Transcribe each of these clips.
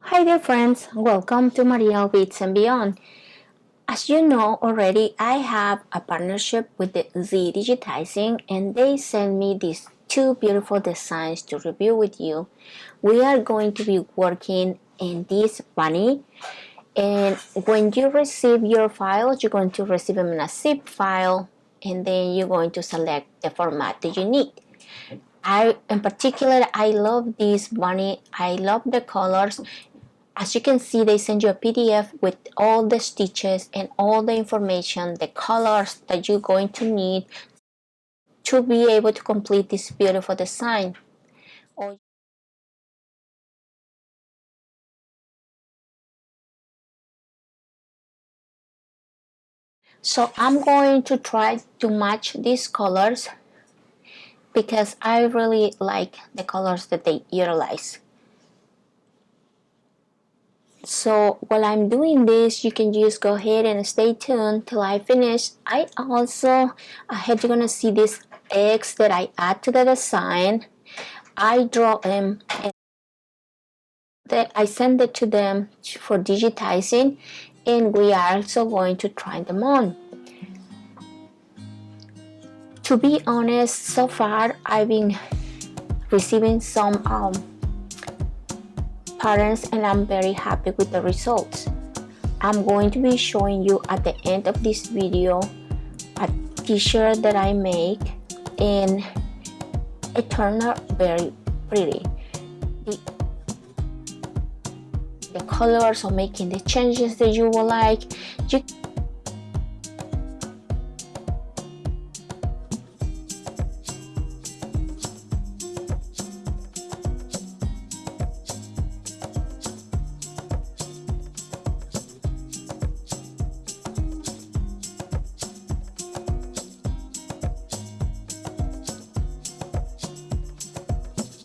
Hi there friends, welcome to MarielBeadsandBeyond. As you know already, I have a partnership with the Zdigitizing and they sent me these two beautiful designs to review with you. We are going to be working in this bunny, and when you receive your files, you're going to receive them in a zip file, and then you're going to select the format that you need. In particular, I love this bunny. I love the colors. As you can see, they send you a PDF with all the stitches and all the information, the colors that you're going to need to be able to complete this beautiful design. So I'm going to try to match these colors because I really like the colors that they utilize. So while I'm doing this, you can just go ahead and stay tuned till I finish. Ahead you're gonna see these eggs that I add to the design. I draw them and then I send it to them for digitizing, and we are also going to try them on. To be honest, so far I've been receiving some patterns and I'm very happy with the results. I'm going to be showing you at the end of this video a t-shirt that I make, and it turned out very pretty. The colors are making the changes that you will like.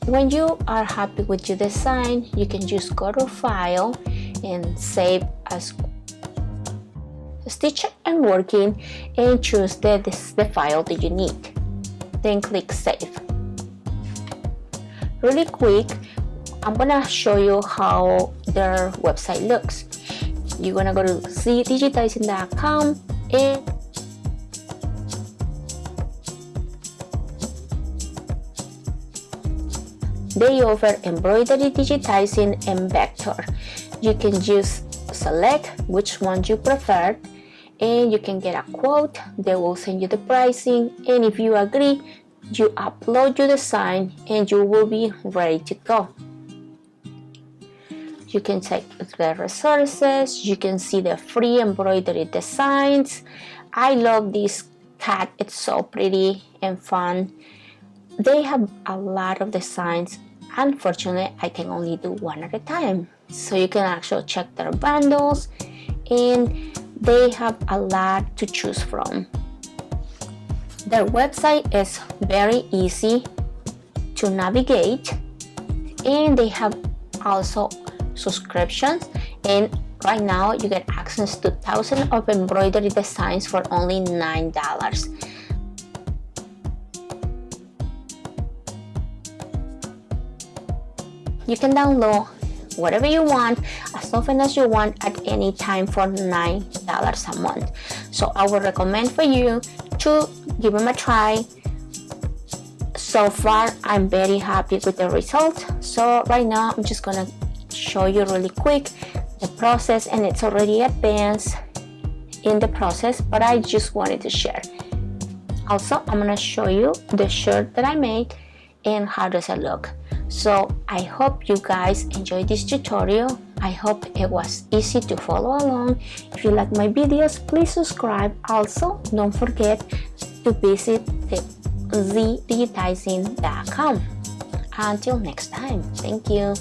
When you are happy with your design, you can just go to File and Save as Stitch and Working and choose the file that you need. Then click Save. Really quick, I'm gonna show you how their website looks. You're gonna go to zdigitizing.com and they offer embroidery, digitizing, and vector. You can just select which one you prefer and you can get a quote. They will send you the pricing, and if you agree, you upload your design and you will be ready to go. You can check the resources. You can see the free embroidery designs. I love this cat. It's so pretty and fun. They have a lot of designs. Unfortunately, I can only do one at a time. So you can actually check their bundles, and they have a lot to choose from. Their website is very easy to navigate, and they have also subscriptions, and right now you get access to thousands of embroidery designs for only $9. You can download whatever you want as often as you want at any time for $9 a month. So I would recommend for you to give them a try. So far I'm very happy with the result. So right now I'm just gonna show you really quick the process, and it's already advanced in the process, but I just wanted to share. Also, I'm gonna show you the shirt that I made and how does it look. So I hope you guys enjoyed this tutorial. I hope it was easy to follow along. If you like my videos, please subscribe. Also, don't forget to visit the zdigitizing.com. Until next time, thank you.